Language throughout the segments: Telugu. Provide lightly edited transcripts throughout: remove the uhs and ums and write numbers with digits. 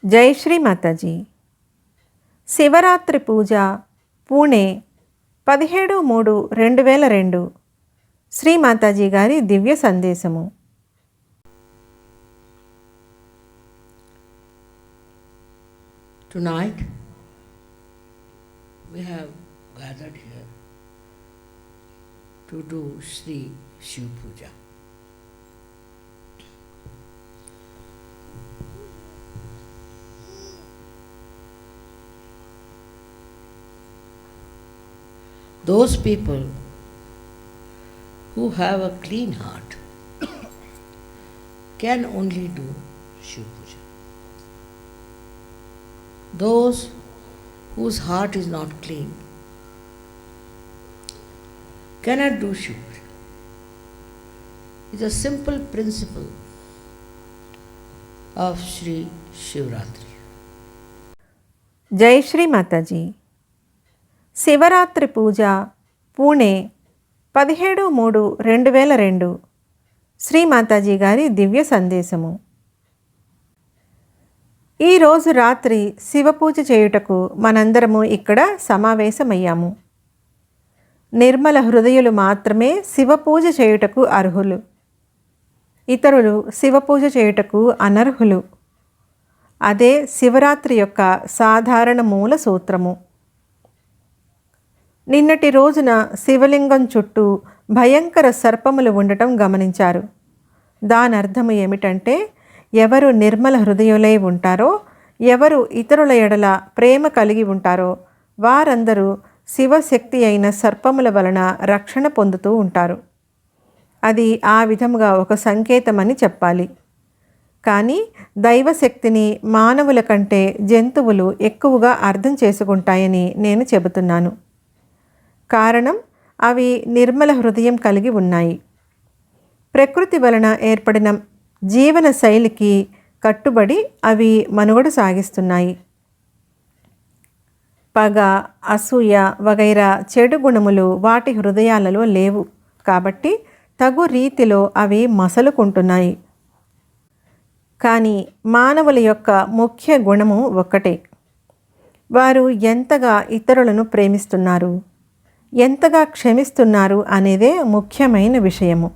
జై శ్రీ మాతాజీ. శివరాత్రి పూజ, పూణే, 17/3/2002. శ్రీ మాతాజీ గారి దివ్య సందేశము. Tonight we have gathered here to do Sri Shiv Puja. Those people who have a clean heart can only do Shiv Puja. Those whose heart is not clean cannot do Shiv Puja. It's a simple principle of Sri Shivratri. జై శ్రీ మాతాజీ. శివరాత్రి పూజ, పూణే, 17/3/2002. శ్రీ మాతాజీ గారి దివ్య సందేశము. ఈరోజు రాత్రి శివపూజ చేయుటకు మనందరము ఇక్కడ సమావేశమయ్యాము. నిర్మల హృదయులు మాత్రమే శివపూజ చేయుటకు అర్హులు. ఇతరులు శివపూజ చేయుటకు అనర్హులు. అదే శివరాత్రి యొక్క సాధారణ మూల సూత్రము. నిన్నటి రోజున శివలింగం చుట్టూ భయంకర సర్పములు ఉండటం గమనించారు. దాని అర్థం ఏమిటంటే, ఎవరు నిర్మల హృదయులై ఉంటారో, ఎవరు ఇతరుల ఎడల ప్రేమ కలిగి ఉంటారో వారందరూ శివశక్తి అయిన సర్పముల వలన రక్షణ పొందుతూ ఉంటారు. అది ఆ విధముగా ఒక సంకేతమని చెప్పాలి. కానీ దైవశక్తిని మానవుల కంటే జంతువులు ఎక్కువగా అర్థం చేసుకుంటాయని నేను చెబుతున్నాను. కారణం, అవి నిర్మల హృదయం కలిగి ఉన్నాయి. ప్రకృతి వలన ఏర్పడిన జీవన శైలికి కట్టుబడి అవి మనుగడ సాగిస్తున్నాయి. పగ, అసూయ వగైరా చెడు గుణములు వాటి హృదయాలలో లేవు. కాబట్టి తగు రీతిలో అవి మసలుకుంటున్నాయి. కానీ మానవుల యొక్క ముఖ్య గుణము ఒక్కటే. వారు ఎంతగా ఇతరులను ప్రేమిస్తున్నారు, ఎంతగా క్షమిస్తున్నారు అనేదే ముఖ్యమైన విషయము.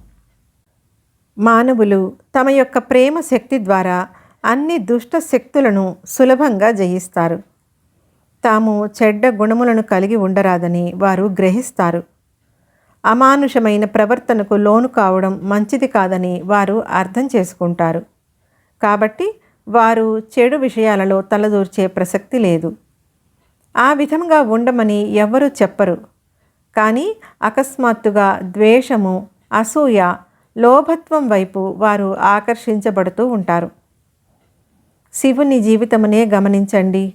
మానవులు తమ యొక్క ప్రేమ శక్తి ద్వారా అన్ని దుష్ట శక్తులను సులభంగా జయిస్తారు. తాము చెడ్డ గుణములను కలిగి ఉండరాదని వారు గ్రహిస్తారు. అమానుషమైన ప్రవర్తనకు లోను కావడం మంచిది కాదని వారు అర్థం చేసుకుంటారు. కాబట్టి వారు చెడు విషయాలలో తలదూర్చే ప్రసక్తి లేదు. ఆ విధంగా ఉండమని ఎవ్వరూ చెప్పరు. కానీ అకస్మాత్తుగా ద్వేషము, అసూయ, లోభత్వం వైపు వారు ఆకర్షించబడుతూ ఉంటారు. శివుని జీవితమునే గమనించండి.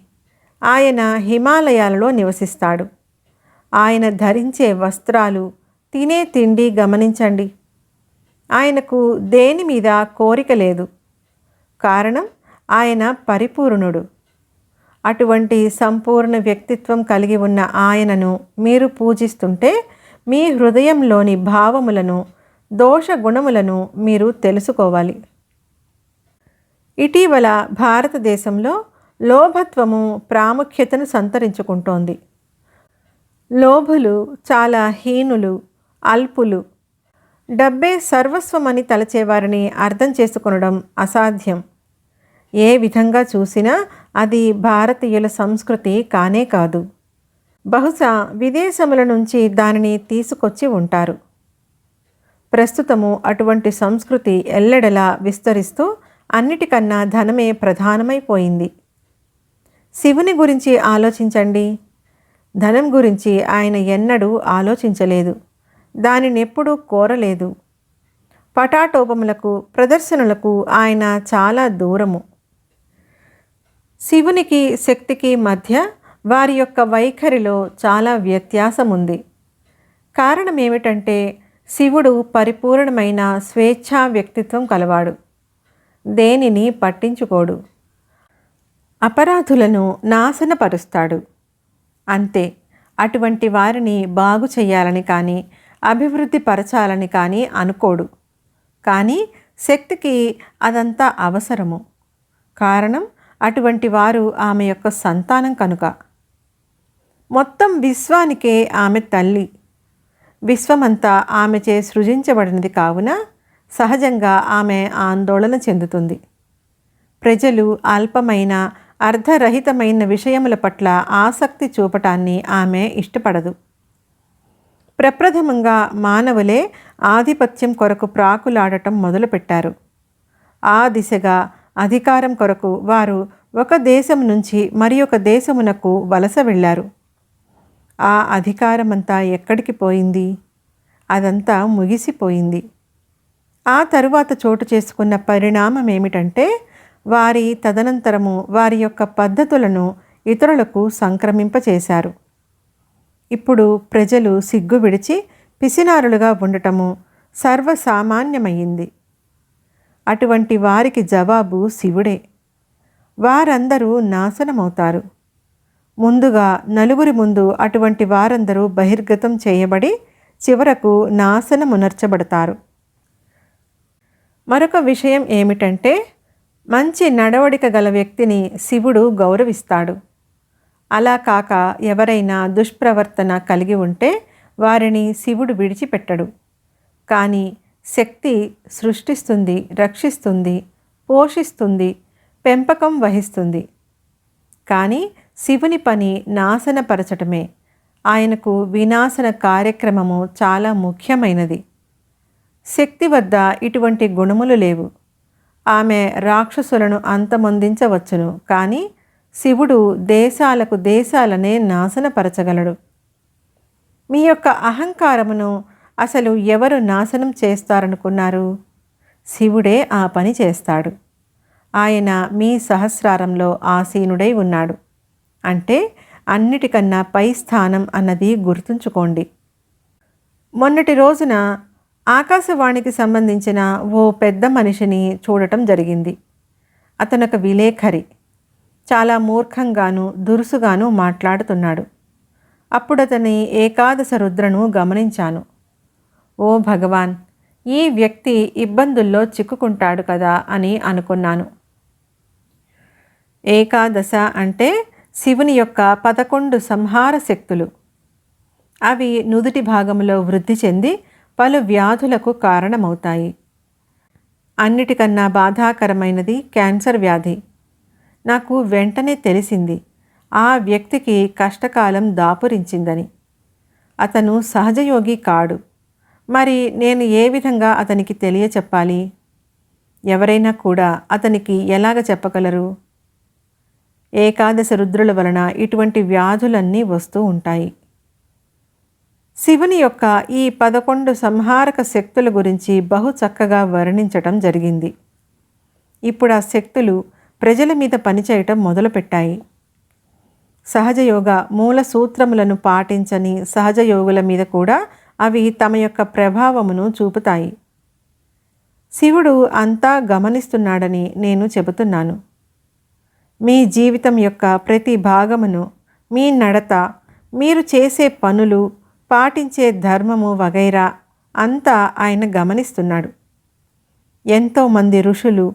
ఆయన హిమాలయాలలో నివసిస్తాడు. ఆయన ధరించే వస్త్రాలు, తినే తిండి గమనించండి. ఆయనకు దేని మీద కోరిక లేదు. కారణం, ఆయన పరిపూర్ణుడు. అటువంటి సంపూర్ణ వ్యక్తిత్వం కలిగి ఉన్న ఆయనను మీరు పూజిస్తుంటే మీ హృదయంలోని భావములను, దోష గుణములను మీరు తెలుసుకోవాలి. ఇటీవల భారతదేశంలో లోభత్వము ప్రాముఖ్యతను సంతరించుకుంటోంది. లోభులు చాలా హీనులు, అల్పులు. డబ్బే సర్వస్వమని తలచేవారిని అర్థం చేసుకొనడం అసాధ్యం. ఏ విధంగా చూసినా అది భారతీయుల సంస్కృతి కానే కాదు. బహుశా విదేశముల నుంచి దానిని తీసుకొచ్చి ఉంటారు. ప్రస్తుతము అటువంటి సంస్కృతి ఎల్లెడలా విస్తరిస్తూ అన్నిటికన్నా ధనమే ప్రధానమైపోయింది. శివుని గురించి ఆలోచించండి. ధనం గురించి ఆయన ఎన్నడూ ఆలోచించలేదు. దానినెప్పుడూ కోరలేదు. పటాటోపములకు, ప్రదర్శనలకు ఆయన చాలా దూరము. శివునికి, శక్తికి మధ్య వారి యొక్క వైఖరిలో చాలా వ్యత్యాసం ఉంది. కారణం ఏమిటంటే, శివుడు పరిపూర్ణమైన స్వేచ్ఛా వ్యక్తిత్వం కలవాడు. దేనిని పట్టించుకోడు. అపరాధులను నాశనపరుస్తాడు. అంతే. అటువంటి వారిని బాగు చేయాలని కానీ అభివృద్ధి పరచాలని కానీ అనుకోడు. కానీ శక్తికి అదంతా అవసరము. కారణం అటువంటి వారు ఆమె యొక్క సంతానం కనుక. మొత్తం విశ్వానికే ఆమె తల్లి. విశ్వమంతా ఆమెచే సృజించబడినది కావున సహజంగా ఆమె ఆందోళన చెందుతుంది. ప్రజలు అల్పమైన అర్ధరహితమైన విషయముల పట్ల ఆసక్తి చూపటాన్ని ఆమె ఇష్టపడదు. ప్రప్రథమంగా మానవులే ఆధిపత్యం కొరకు ప్రాకులాడటం మొదలుపెట్టారు. ఆ దిశగా అధికారం కొరకు వారు ఒక దేశం నుంచి మరి ఒక దేశమునకు వలస వెళ్ళారు. ఆ అధికారమంతా ఎక్కడికి పోయింది? అదంతా ముగిసిపోయింది. ఆ తరువాత చోటు చేసుకున్న పరిణామం ఏమిటంటే, వారి తదనంతరము వారి యొక్క పద్ధతులను ఇతరులకు సంక్రమింపచేశారు. ఇప్పుడు ప్రజలు సిగ్గు విడిచి పిసినారులుగా ఉండటము సర్వసామాన్యమయ్యింది. అటువంటి వారికి జవాబు శివుడే. వారందరూ నాశనమవుతారు. ముందుగా నలుగురి ముందు అటువంటి వారందరూ బహిర్గతం చేయబడి చివరకు నాశనమునర్చబడతారు. మరొక విషయం ఏమిటంటే, మంచి నడవడిక గల వ్యక్తిని శివుడు గౌరవిస్తాడు. అలా కాక ఎవరైనా దుష్ప్రవర్తన కలిగి ఉంటే వారిని శివుడు విడిచిపెట్టడు. కానీ శక్తి సృష్టిస్తుంది, రక్షిస్తుంది, పోషిస్తుంది, పెంపకం వహిస్తుంది. కానీ శివుని పని నాశనపరచటమే. ఆయనకు వినాశన కార్యక్రమము చాలా ముఖ్యమైనది. శక్తి వద్ద ఇటువంటి గుణములు లేవు. ఆమె రాక్షసులను అంతమొందించవచ్చును, కానీ శివుడు దేశాలకు దేశాలనే నాశనపరచగలడు. మీ యొక్క అహంకారమును అసలు ఎవరు నాశనం చేస్తారనుకున్నారు? శివుడే ఆ పని చేస్తాడు. ఆయన మీ సహస్రారంలో ఆసీనుడై ఉన్నాడు. అంటే అన్నిటికన్నా పై స్థానం అన్నది గుర్తుంచుకోండి. మొన్నటి రోజున ఆకాశవాణికి సంబంధించిన ఓ పెద్ద మనిషిని చూడటం జరిగింది. అతనొక విలేఖరి. చాలా మూర్ఖంగాను దురుసుగాను మాట్లాడుతున్నాడు. అప్పుడతని ఏకాదశ రుద్రను గమనించాను. ఓ భగవాన్, ఈ వ్యక్తి ఇబ్బందుల్లో చిక్కుకుంటాడు కదా అని అనుకున్నాను. ఏకాదశ అంటే శివుని యొక్క 11 సంహార శక్తులు. అవి నుదుటి భాగంలో వృద్ధి చెంది పలు వ్యాధులకు కారణమవుతాయి. అన్నిటికన్నా బాధాకరమైనది క్యాన్సర్ వ్యాధి. నాకు వెంటనే తెలిసింది ఆ వ్యక్తికి కష్టకాలం దాపురించిందని. అతను సహజయోగి కాడు. మరి నేను ఏ విధంగా అతనికి తెలియచెప్పాలి? ఎవరైనా కూడా అతనికి ఎలాగ చెప్పగలరు? ఏకాదశ రుద్రుల వలన ఇటువంటి వ్యాధులన్నీ వస్తూ ఉంటాయి. శివుని యొక్క ఈ 11 సంహారక శక్తుల గురించి బహు చక్కగా వర్ణించటం జరిగింది. ఇప్పుడు ఆ శక్తులు ప్రజల మీద పనిచేయటం మొదలుపెట్టాయి. సహజయోగ మూల సూత్రములను పాటించని సహజయోగుల మీద కూడా అవి తమ యొక్క ప్రభావమును చూపుతాయి. శివుడు అంతా గమనిస్తున్నాడని నేను చెబుతున్నాను. మీ జీవితం యొక్క ప్రతి భాగమును, మీ నడత, మీరు చేసే పనులు, పాటించే ధర్మము వగైరా అంతా ఆయన గమనిస్తున్నాడు. ఎంతోమంది ఋషులు,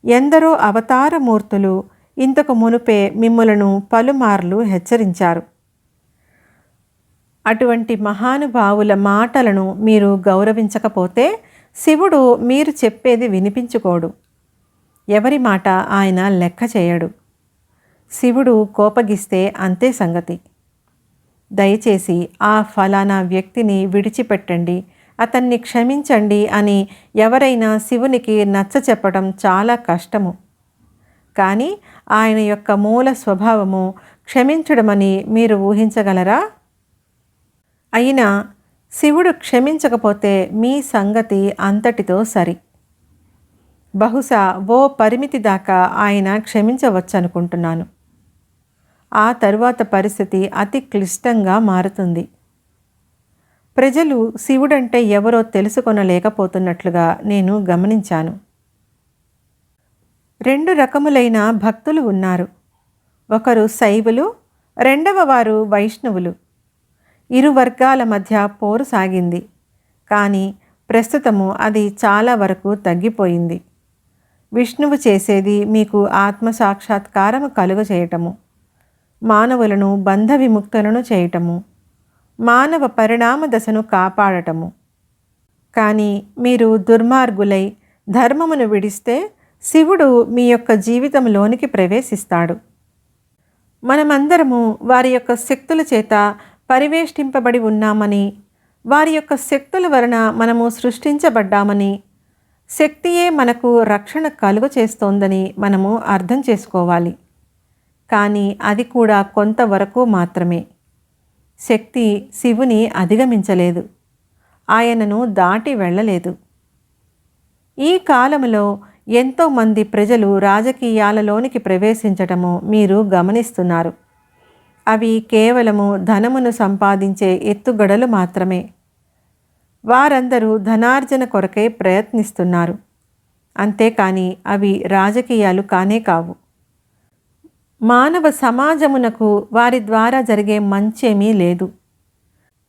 ఎందరో అవతారమూర్తులు ఇంతకు మునుపే మిమ్ములను పలుమార్లు హెచ్చరించారు. అటువంటి మహానుభావుల మాటలను మీరు గౌరవించకపోతే శివుడు మీరు చెప్పేది వినిపించుకోడు. ఎవరి మాట ఆయన లెక్క చేయడు. శివుడు కోపగిస్తే అంతే సంగతి. దయచేసి ఆ ఫలానా వ్యక్తిని విడిచిపెట్టండి, అతన్ని క్షమించండి అని ఎవరైనా శివునికి నచ్చ చెప్పడం చాలా కష్టము. కానీ ఆయన యొక్క మూల స్వభావము క్షమించడమని మీరు ఊహించగలరా? అయినా శివుడు క్షమించకపోతే మీ సంగతి అంతటితో సరి. బహుశా ఓ పరిమితి దాకా ఆయన క్షమించవచ్చనుకుంటున్నాను. ఆ తరువాత పరిస్థితి అతి క్లిష్టంగా మారుతుంది. ప్రజలు శివుడంటే ఎవరో తెలుసుకొనలేకపోతున్నట్లుగా నేను గమనించాను. 2 రకములైన భక్తులు ఉన్నారు. ఒకరు శైవులు, రెండవ వారు వైష్ణవులు. ఇరు వర్గాల మధ్య పోరు సాగింది. కానీ ప్రస్తుతము అది చాలా వరకు తగ్గిపోయింది. విష్ణువు చేసేది మీకు ఆత్మసాక్షాత్కారము కలుగచేయటము, మానవులను బంధ విముక్తులను చేయటము, మానవ పరిణామ దశను కాపాడటము. కానీ మీరు దుర్మార్గులై ధర్మమును విడిస్తే శివుడు మీ యొక్క జీవితంలోనికి ప్రవేశిస్తాడు. మనమందరము వారి యొక్క శక్తుల చేత పరివేష్టింపబడి ఉన్నామని, వారి యొక్క శక్తుల వలన మనము సృష్టించబడ్డామని, శక్తియే మనకు రక్షణ కలుగు చేస్తోందని మనము అర్థం చేసుకోవాలి. కానీ అది కూడా కొంతవరకు మాత్రమే. శక్తి శివుని అధిగమించలేదు, ఆయనను దాటి వెళ్ళలేదు. ఈ కాలంలో ఎంతోమంది ప్రజలు రాజకీయాలలోనికి ప్రవేశించటము మీరు గమనిస్తున్నారు. అవి కేవలము ధనమును సంపాదించే ఎత్తుగడలు మాత్రమే. వారందరూ ధనార్జన కొరకై ప్రయత్నిస్తున్నారు, అంతేకాని అవి రాజకీయాలు కానే కావు. మానవ సమాజమునకు వారి ద్వారా జరిగే మంచేమీ లేదు.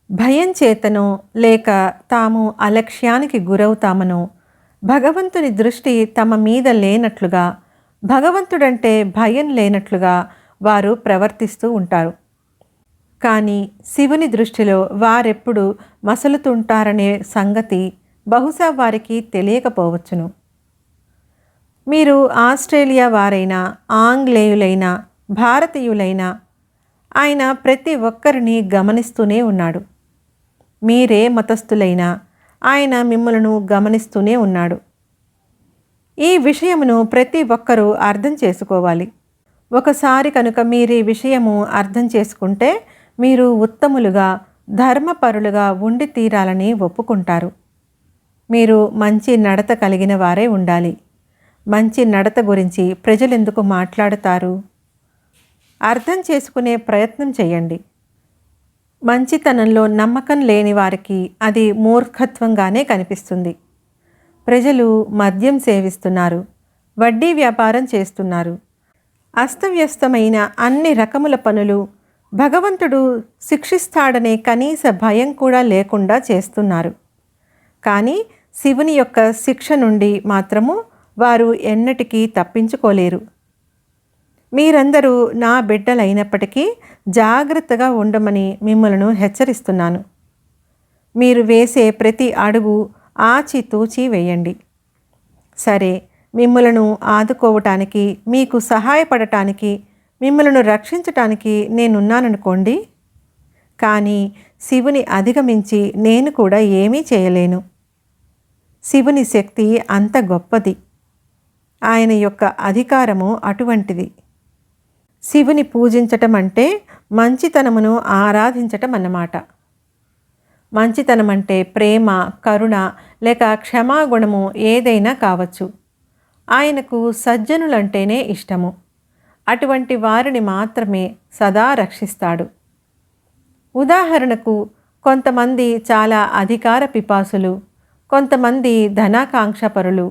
భయం చేతనో లేక తాము అలక్ష్యానికి గురవుతామనో భగవంతుని దృష్టి తమ మీద లేనట్లుగా, భగవంతుడంటే భయం లేనట్లుగా వారు ప్రవర్తిస్తూ ఉంటారు. కానీ శివుని దృష్టిలో వారెప్పుడు మసలుతుంటారనే సంగతి బహుశా వారికి తెలియకపోవచ్చును. మీరు ఆస్ట్రేలియా వారైనా, ఆంగ్లేయులైనా, భారతీయులైనా, ఆయన ప్రతి ఒక్కరిని గమనిస్తూనే ఉన్నాడు. మీరే మతస్థులైనా ఆయన మిమ్మలను గమనిస్తూనే ఉన్నాడు. ఈ విషయమును ప్రతి ఒక్కరూ అర్థం చేసుకోవాలి. ఒకసారి కనుక మీరు ఈ విషయము అర్థం చేసుకుంటే మీరు ఉత్తములుగా, ధర్మపరులుగా ఉండి తీరాలని ఒప్పుకుంటారు. మీరు మంచి నడత కలిగిన వారే ఉండాలి. మంచి నడత గురించి ప్రజలెందుకు మాట్లాడుతారు? అర్థం చేసుకునే ప్రయత్నం చేయండి. మంచితనంలో నమ్మకం లేని వారికి అది మూర్ఖత్వంగానే కనిపిస్తుంది. ప్రజలు మద్యం సేవిస్తున్నారు, వడ్డీ వ్యాపారం చేస్తున్నారు, అస్తవ్యస్తమైన అన్ని రకముల పనులు భగవంతుడు శిక్షిస్తాడనే కనీస భయం కూడా లేకుండా చేస్తున్నారు. కానీ శివుని యొక్క శిక్ష నుండి మాత్రము వారు ఎన్నటికీ తప్పించుకోలేరు. మీరందరూ నా బిడ్డలైనప్పటికీ జాగ్రత్తగా ఉండమని మిమ్మలను హెచ్చరిస్తున్నాను. మీరు వేసే ప్రతి అడుగు ఆచితూచి వేయండి. సరే, మిమ్మలను ఆదుకోవటానికి, మీకు సహాయపడటానికి, మిమ్మలను రక్షించటానికి నేనున్నాననుకోండి. కానీ శివుని అధిగమించి నేను కూడా ఏమీ చేయలేను. శివుని శక్తి అంత గొప్పది. ఆయన యొక్క అధికారము అటువంటిది. శివుని పూజించటం అంటే మంచితనమును ఆరాధించటం అన్నమాట. మంచితనం అంటే ప్రేమ, కరుణ లేక క్షమాగుణము ఏదైనా కావచ్చు. ఆయనకు సజ్జనులంటేనే ఇష్టము. అటువంటి వారిని మాత్రమే సదా రక్షిస్తాడు. ఉదాహరణకు, కొంతమంది చాలా అధికార పిపాసులు, కొంతమంది ధనాకాంక్షపరులు.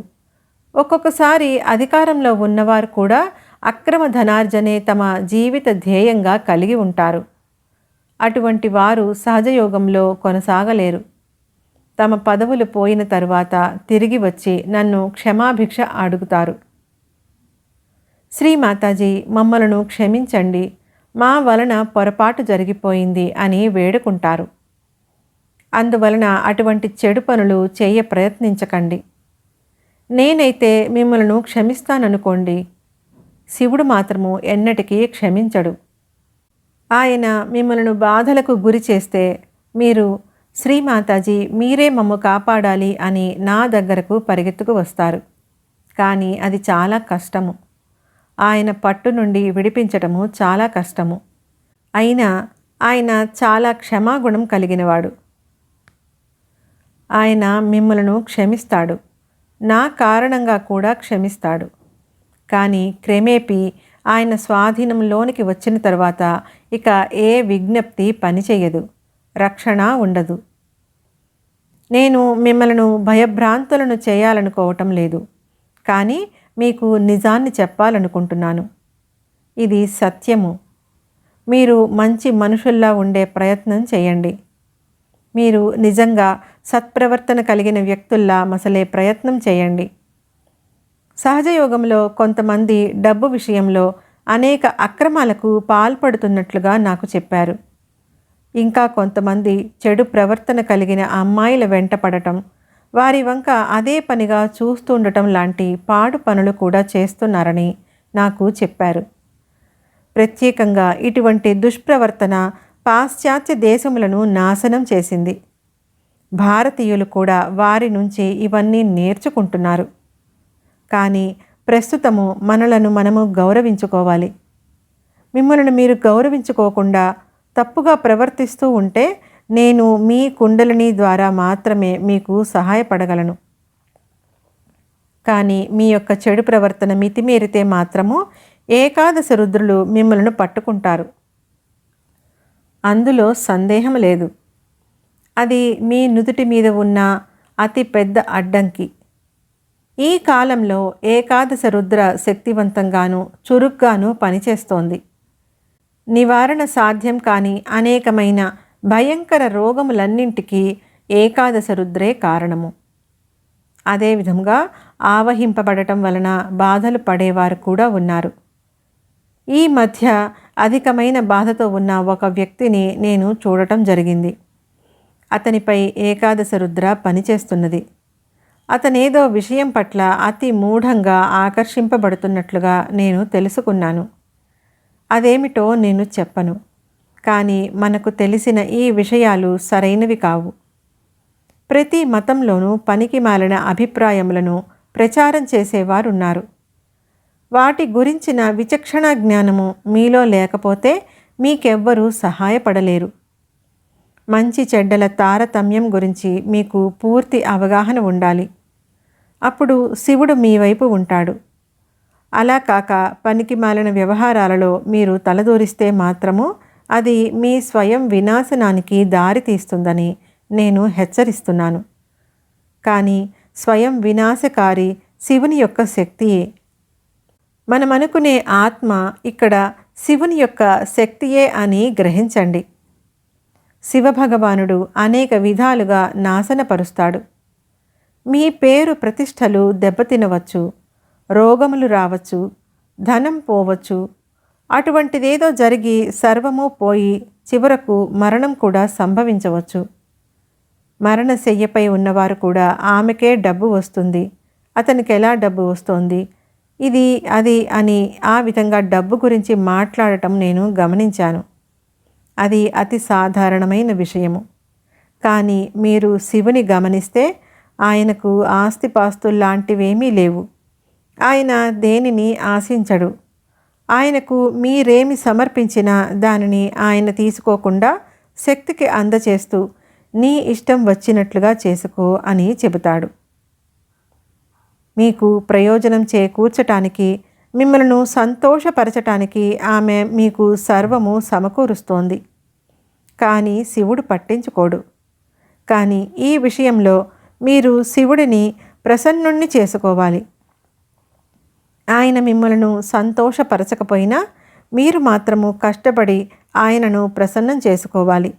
ఒక్కొక్కసారి అధికారంలో ఉన్నవారు కూడా అక్రమ ధనార్జనే తమ జీవిత ధ్యేయంగా కలిగి ఉంటారు. అటువంటి వారు సహజయోగంలో కొనసాగలేరు. తమ పదవులు పోయిన తరువాత తిరిగి వచ్చి నన్ను క్షమాభిక్ష అడుగుతారు. శ్రీమాతాజీ, మమ్మలను క్షమించండి, మా వలన పొరపాటు జరిగిపోయింది అని వేడుకుంటారు. అందువలన అటువంటి చెడు పనులు చేయ ప్రయత్నించకండి. నేనైతే మిమ్మలను క్షమిస్తాననుకోండి, శివుడు మాత్రము ఎన్నటికీ క్షమించడు. ఆయన మిమ్మలను బాధలకు గురి చేస్తే మీరు, శ్రీమాతాజీ మీరే మమ్ము కాపాడాలి అని నా దగ్గరకు పరిగెత్తుకు వస్తారు. కానీ అది చాలా కష్టము. ఆయన పట్టు నుండి విడిపించటము చాలా కష్టము. అయినా ఆయన చాలా క్షమాగుణం కలిగినవాడు. ఆయన మిమ్మలను క్షమిస్తాడు, నా కారణంగా కూడా క్షమిస్తాడు. కానీ క్రమేపీ ఆయన స్వాధీనంలోనికి వచ్చిన తర్వాత ఇక ఏ విజ్ఞప్తి పనిచేయదు, రక్షణ ఉండదు. నేను మిమ్మలను భయభ్రాంతులను చేయాలనుకోవటం లేదు, కానీ మీకు నిజాన్ని చెప్పాలనుకుంటున్నాను. ఇది సత్యము. మీరు మంచి మనుషుల్లా ఉండే ప్రయత్నం చేయండి. మీరు నిజంగా సత్ప్రవర్తన కలిగిన వ్యక్తుల్లా మసలే ప్రయత్నం చేయండి. సహజయోగంలో కొంతమంది డబ్బు విషయంలో అనేక అక్రమాలకు పాల్పడుతున్నట్లుగా నాకు చెప్పారు. ఇంకా కొంతమంది చెడు ప్రవర్తన కలిగిన అమ్మాయిల వెంట పడటం, వారి వంక అదే పనిగా చూస్తుండటం లాంటి పాడు పనులు కూడా చేస్తున్నారని నాకు చెప్పారు. ప్రత్యేకంగా ఇటువంటి దుష్ప్రవర్తన పాశ్చాత్య దేశములను నాశనం చేసింది. భారతీయులు కూడా వారి నుంచి ఇవన్నీ నేర్చుకుంటున్నారు. కానీ ప్రస్తుతము మనలను మనము గౌరవించుకోవాలి. మిమ్మల్ని మీరు గౌరవించుకోకుండా తప్పుగా ప్రవర్తిస్తూ ఉంటే నేను మీ కుండలిని ద్వారా మాత్రమే మీకు సహాయపడగలను. కానీ మీ యొక్క చెడు ప్రవర్తన మితిమీరితే మాత్రము ఏకాదశ రుద్రులు మిమ్మల్ని పట్టుకుంటారు. అందులో సందేహం లేదు. అది మీ నుదుటి మీద ఉన్న అతి పెద్ద అడ్డంకి. ఈ కాలంలో ఏకాదశ రుద్ర శక్తివంతంగాను చురుగ్గాను పనిచేస్తోంది. నివారణ సాధ్యం కాని అనేకమైన భయంకర రోగములన్నింటికీ ఏకాదశ రుద్రే కారణము. అదేవిధంగా ఆవహింపబడటం వలన బాధలు పడేవారు కూడా ఉన్నారు. ఈ మధ్య అధికమైన బాధతో ఉన్న ఒక వ్యక్తిని నేను చూడటం జరిగింది. అతనిపై ఏకాదశ రుద్ర పనిచేస్తున్నది. అతనేదో విషయం పట్ల అతి మూఢంగా ఆకర్షింపబడుతున్నట్లుగా నేను తెలుసుకున్నాను. అదేమిటో నేను చెప్పను. కానీ మనకు తెలిసిన ఈ విషయాలు సరైనవి కావు. ప్రతి మతంలోనూ పనికి మాలిన అభిప్రాయములను ప్రచారం చేసేవారున్నారు. వాటి గురించిన విచక్షణ జ్ఞానము మీలో లేకపోతే మీకెవ్వరూ సహాయపడలేరు. మంచి చెడ్డల తారతమ్యం గురించి మీకు పూర్తి అవగాహన ఉండాలి. అప్పుడు శివుడు మీ వైపు ఉంటాడు. అలా కాక పనికి మాలిన వ్యవహారాలలో మీరు తలదూరిస్తే మాత్రము అది మీ స్వయం వినాశనానికి దారి తీస్తుందని నేను హెచ్చరిస్తున్నాను. కానీ స్వయం వినాశకారి శివుని యొక్క శక్తియే. మనం అనుకునే ఆత్మ ఇక్కడ శివుని యొక్క శక్తియే అని గ్రహించండి. శివభగవానుడు అనేక విధాలుగా నాశనపరుస్తాడు. మీ పేరు ప్రతిష్టలు దెబ్బతినవచ్చు, రోగములు రావచ్చు, ధనం పోవచ్చు. అటువంటిదేదో జరిగి సర్వము పోయి చివరకు మరణం కూడా సంభవించవచ్చు. మరణశయ్యపై ఉన్నవారు కూడా ఆమెకే డబ్బు వస్తుంది, అతనికి ఎలా డబ్బు వస్తోంది, ఇది అది అని ఆ విధంగా డబ్బు గురించి మాట్లాడటం నేను గమనించాను. అది అతి సాధారణమైన విషయము. కానీ మీరు శివుని గమనిస్తే ఆయనకు ఆస్తిపాస్తుల్లాంటివేమీ లేవు. ఆయన దేనిని ఆశించడు. ఆయనకు మీరేమి సమర్పించినా దానిని ఆయన తీసుకోకుండా శక్తికి అందచేస్తూ నీ ఇష్టం వచ్చినట్లుగా చేసుకో అని చెబుతాడు. మీకు ప్రయోజనం చేకూర్చటానికి, మిమ్మల్ని సంతోషపరచటానికి ఆమె మీకు సర్వము సమకూరుస్తోంది. కానీ శివుడు పట్టించుకోడు. కానీ ఈ విషయంలో మీరు శివుడిని ప్రసన్నుణ్ణి చేసుకోవాలి. ఆయన మిమ్మల్ని సంతోషపరచకపోయినా మీరు మాత్రము కష్టపడి ఆయనను ప్రసన్నం చేసుకోవాలి.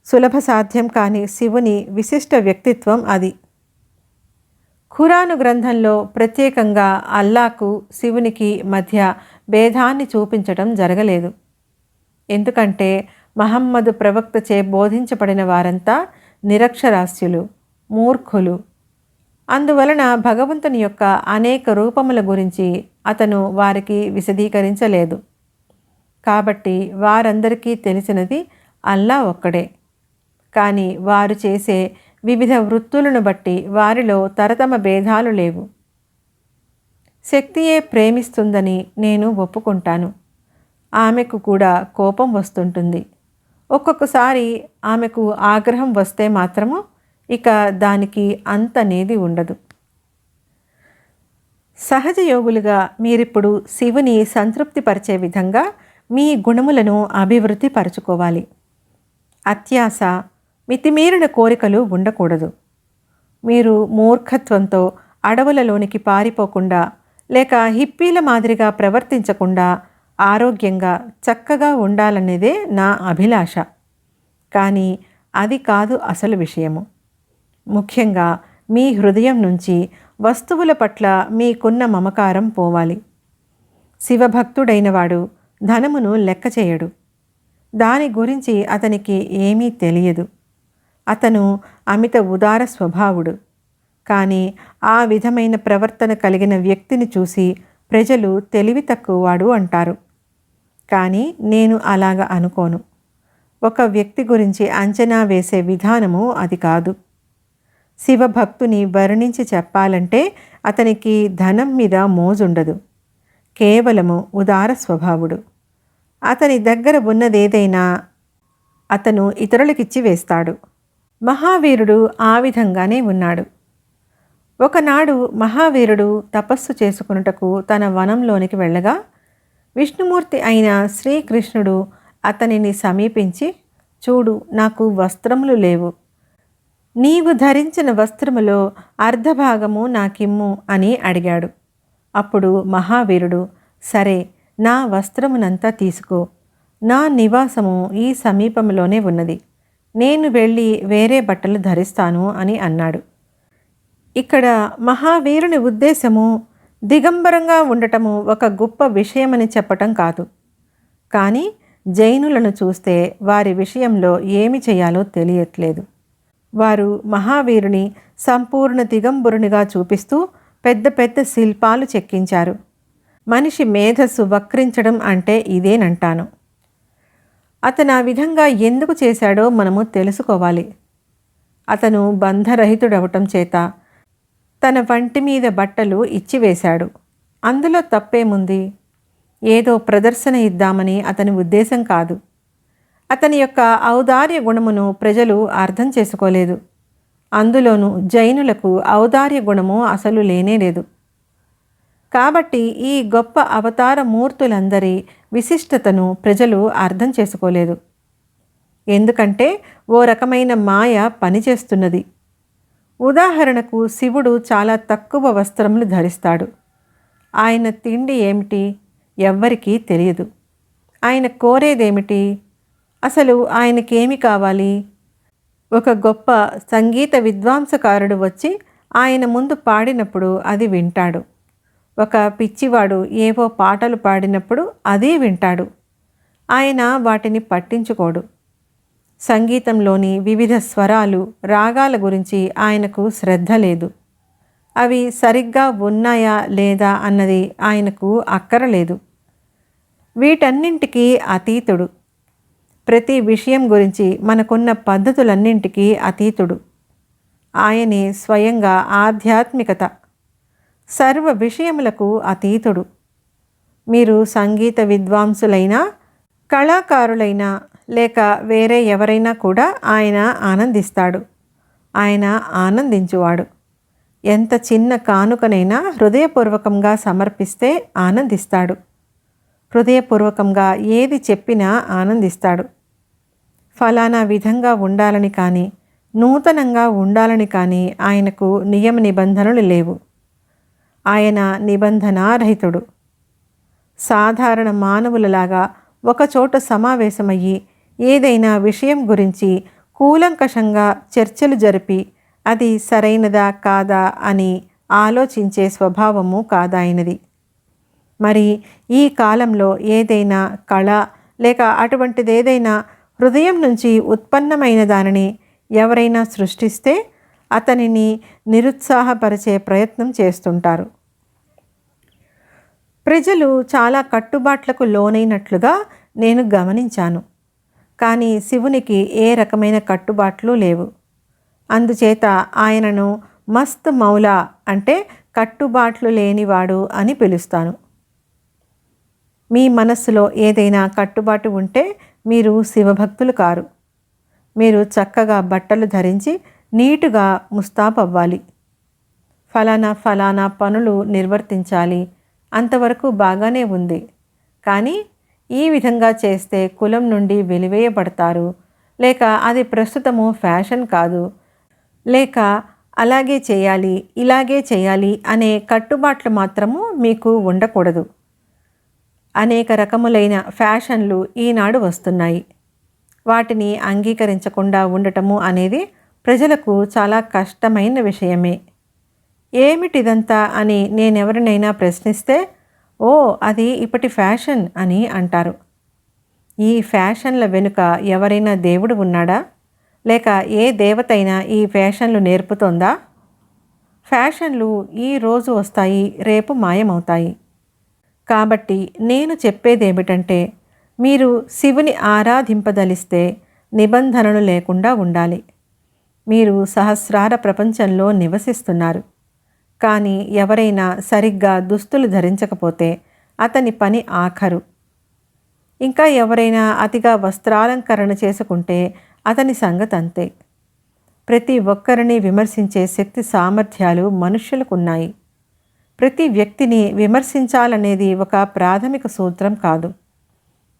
సులభ సాధ్యం కాని శివుని విశిష్ట వ్యక్తిత్వం అది. ఖురాను గ్రంథంలో ప్రత్యేకంగా అల్లాకు శివునికి మధ్య భేదాన్ని చూపించటం జరగలేదు. ఎందుకంటే మహమ్మదు ప్రవక్తచే బోధించబడిన వారంతా నిరక్షరాస్యులు, మూర్ఖులు. అందువలన భగవంతుని యొక్క అనేక రూపముల గురించి అతను వారికి విశదీకరించలేదు. కాబట్టి వారందరికీ తెలిసినది అల్లా ఒక్కడే. కానీ వారు చేసే వివిధ వృత్తులను బట్టి వారిలో తరతమ భేదాలు లేవు. శక్తియే ప్రేమిస్తుందని నేను ఒప్పుకుంటాను. ఆమెకు కూడా కోపం వస్తుంటుంది. ఒక్కొక్కసారి ఆమెకు ఆగ్రహం వస్తే మాత్రము ఇక దానికి అంతనేది ఉండదు. సహజ యోగులుగా మీరిప్పుడు శివుని సంతృప్తిపరిచే విధంగా మీ గుణములను అభివృద్ధి పరచుకోవాలి. అత్యాశ, మితిమీరిన కోరికలు ఉండకూడదు. మీరు మూర్ఖత్వంతో అడవులలోనికి పారిపోకుండా లేక హిప్పీల మాదిరిగా ప్రవర్తించకుండా ఆరోగ్యంగా చక్కగా ఉండాలనేదే నా అభిలాష. కానీ అది కాదు అసలు విషయము. ముఖ్యంగా మీ హృదయం నుంచి వస్తువుల పట్ల మీకున్న మమకారం పోవాలి. శివభక్తుడైనవాడు ధనమును లెక్క చేయడు. దాని గురించి అతనికి ఏమీ తెలియదు. అతను అమిత ఉదార స్వభావుడు. కానీ ఆ విధమైన ప్రవర్తన కలిగిన వ్యక్తిని చూసి ప్రజలు తెలివి తక్కువవాడు అంటారు. కానీ నేను అలాగా అనుకోను. ఒక వ్యక్తి గురించి అంచనా వేసే విధానము అది కాదు. శివభక్తుని వర్ణించి చెప్పాలంటే అతనికి ధనం మీద మోజుండదు. కేవలము ఉదార స్వభావుడు. అతని దగ్గర ఉన్నదేదైనా అతను ఇతరులకిచ్చి వేస్తాడు. మహావీరుడు ఆ విధంగానే ఉన్నాడు. ఒకనాడు మహావీరుడు తపస్సు చేసుకున్నటకు తన వనంలోనికి వెళ్ళగా విష్ణుమూర్తి అయిన శ్రీకృష్ణుడు అతనిని సమీపించి, చూడు, నాకు వస్త్రములు లేవు. నీవు ధరించిన వస్త్రములో అర్ధభాగము నాకిమ్ము అని అడిగాడు. అప్పుడు మహావీరుడు, సరే, నా వస్త్రమునంతా తీసుకో. నా నివాసము ఈ సమీపంలోనే ఉన్నది. నేను వెళ్ళి వేరే బట్టలు ధరిస్తాను అని అన్నాడు. ఇక్కడ మహావీరుని ఉద్దేశము దిగంబరంగా ఉండటము ఒక గొప్ప విషయమని చెప్పటం కాదు. కానీ జైనులను చూస్తే వారి విషయంలో ఏమి చేయాలో తెలియట్లేదు. వారు మహావీరుని సంపూర్ణ దిగంబరునిగా చూపిస్తూ పెద్ద పెద్ద శిల్పాలు చెక్కించారు. మనిషి మేధస్సు వక్రించడం అంటే ఇదేనంటాను. అతను ఆ విధంగా ఎందుకు చేశాడో మనము తెలుసుకోవాలి. అతను బంధరహితుడవటం చేత తన వంటి మీద బట్టలు ఇచ్చివేశాడు. అందులో తప్పేముంది? ఏదో ప్రదర్శన ఇద్దామని అతని ఉద్దేశం కాదు. అతని యొక్క ఔదార్య గుణమును ప్రజలు అర్థం చేసుకోలేదు. అందులోనూ జైనులకు ఔదార్య గుణము అసలు లేనేలేదు. కాబట్టి ఈ గొప్ప అవతార మూర్తులందరి విశిష్టతను ప్రజలు అర్థం చేసుకోలేదు. ఎందుకంటే ఓ రకమైన మాయ పనిచేస్తున్నది. ఉదాహరణకు శివుడు చాలా తక్కువ వస్త్రములు ధరిస్తాడు. ఆయన తిండి ఏమిటి ఎవ్వరికీ తెలియదు. ఆయన కోరేదేమిటి? అసలు ఆయనకేమి కావాలి? ఒక గొప్ప సంగీత విద్వాంసకారుడు వచ్చి ఆయన ముందు పాడినప్పుడు అది వింటాడు. ఒక పిచ్చివాడు ఏవో పాటలు పాడినప్పుడు అదే వింటాడు. ఆయన వాటిని పట్టించుకోడు. సంగీతంలోని వివిధ స్వరాలు, రాగాల గురించి ఆయనకు శ్రద్ధ లేదు. అవి సరిగ్గా ఉన్నాయా లేదా అన్నది ఆయనకు అక్కరలేదు. వీటన్నింటికీ అతీతుడు. ప్రతి విషయం గురించి మనకున్న పద్ధతులన్నింటికీ అతీతుడు. ఆయనే స్వయంగా ఆధ్యాత్మికత. సర్వ విషయములకు అతీతుడు. మీరు సంగీత విద్వాంసులైనా, కళాకారులైనా, లేక వేరే ఎవరైనా కూడా ఆయన ఆనందిస్తాడు. ఆయన ఆనందించువాడు. ఎంత చిన్న కానుకనైనా హృదయపూర్వకంగా సమర్పిస్తే ఆనందిస్తాడు. హృదయపూర్వకంగా ఏది చెప్పినా ఆనందిస్తాడు. ఫలానా విధంగా ఉండాలని కానీ, నూతనంగా ఉండాలని కానీ ఆయనకు నియమ నిబంధనలు లేవు. ఆయన నిబంధనారహితుడు. సాధారణ మానవులలాగా ఒకచోట సమావేశమయ్యి ఏదైనా విషయం గురించి కూలంకషంగా చర్చలు జరిపి అది సరైనదా కాదా అని ఆలోచించే స్వభావము కాదాయనది. మరి ఈ కాలంలో ఏదైనా కళ లేక అటువంటిదేదైనా హృదయం నుంచి ఉత్పన్నమైన దానిని ఎవరైనా సృష్టిస్తే అతనిని నిరుత్సాహపరిచే ప్రయత్నం చేస్తుంటారు. ప్రజలు చాలా కట్టుబాట్లకు లోనైనట్లుగా నేను గమనించాను. కానీ శివునికి ఏ రకమైన కట్టుబాట్లు లేవు. అందుచేత ఆయనను మస్త్ మౌలా అంటే కట్టుబాట్లు లేనివాడు అని పిలుస్తాను. మీ మనస్సులో ఏదైనా కట్టుబాటు ఉంటే మీరు శివభక్తులు కారు. మీరు చక్కగా బట్టలు ధరించి నీటుగా ముస్తాబవ్వాలి. ఫలానా పనులు నిర్వర్తించాలి. అంతవరకు బాగానే ఉంది. కానీ ఈ విధంగా చేస్తే కులం నుండి వెలివేయబడతారు, లేక అది ప్రస్తుతము ఫ్యాషన్ కాదు, లేక అలాగే చేయాలి, ఇలాగే చేయాలి అనే కట్టుబాట్లు మాత్రము మీకు ఉండకూడదు. అనేక రకములైన ఫ్యాషన్లు ఈనాడు వస్తున్నాయి. వాటిని అంగీకరించకుండా ఉండటము అనేది ప్రజలకు చాలా కష్టమైన విషయమే. ఏమిటిదంతా అని నేనెవరినైనా ప్రశ్నిస్తే, ఓ అది ఇప్పటి ఫ్యాషన్ అని అంటారు. ఈ ఫ్యాషన్ల వెనుక ఎవరైనా దేవుడు ఉన్నాడా? లేక ఏ దేవతైనా ఈ ఫ్యాషన్లు నేర్పుతోందా? ఫ్యాషన్లు ఈ రోజు వస్తాయి, రేపు మాయమవుతాయి. కాబట్టి నేను చెప్పేదేమిటంటే, మీరు శివుని ఆరాధింపదలిస్తే నిబంధనలు లేకుండా ఉండాలి. మీరు సహస్రార ప్రపంచంలో నివసిస్తున్నారు. కానీ ఎవరైనా సరిగ్గా దుస్తులు ధరించకపోతే అతని పని ఆఖరు. ఇంకా ఎవరైనా అతిగా వస్త్రాలంకరణ చేసుకుంటే అతని సంగతి అంతే. ప్రతి ఒక్కరిని విమర్శించే శక్తి సామర్థ్యాలు మనుష్యులకున్నాయి. ప్రతి వ్యక్తిని విమర్శించాలనేది ఒక ప్రాథమిక సూత్రం కాదు.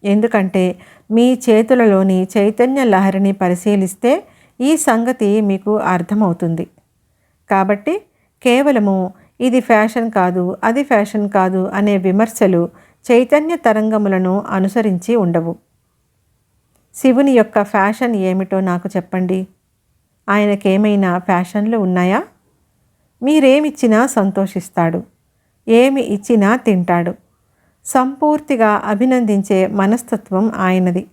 ఎందుకంటే మీ చేతులలోని చైతన్య లహరిని పరిశీలిస్తే ఈ సంగతి మీకు అర్థమవుతుంది. కాబట్టి కేవలము ఇది ఫ్యాషన్ కాదు, అది ఫ్యాషన్ కాదు అనే విమర్శలు చైతన్య తరంగములను అనుసరించి ఉండవు. శివుని యొక్క ఫ్యాషన్ ఏమిటో నాకు చెప్పండి. ఆయనకేమైనా ఫ్యాషన్లు ఉన్నాయా? మీరేమిచ్చినా సంతోషిస్తాడు, ఏమి ఇచ్చినా తింటాడు. సంపూర్తిగా అభినందించే మనస్తత్వం ఆయనది.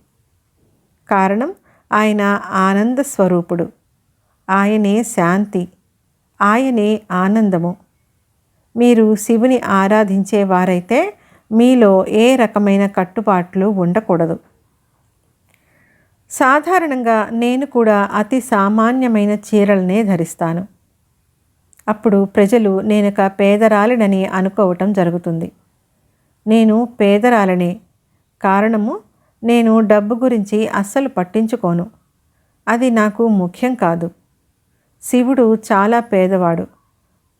కారణం ఆయన ఆనంద స్వరూపుడు. ఆయనే శాంతి, ఆయనే ఆనందము. మీరు శివుని ఆరాధించేవారైతే మీలో ఏ రకమైన కట్టుబాట్లు ఉండకూడదు. సాధారణంగా నేను కూడా అతి సామాన్యమైన చీరలనే ధరిస్తాను. అప్పుడు ప్రజలు నేనొక పేదరాలినని అనుకోవటం జరుగుతుంది. నేను పేదరాలనే. కారణము నేను డబ్బు గురించి అస్సలు పట్టించుకోను. అది నాకు ముఖ్యం కాదు. శివుడు చాలా పేదవాడు,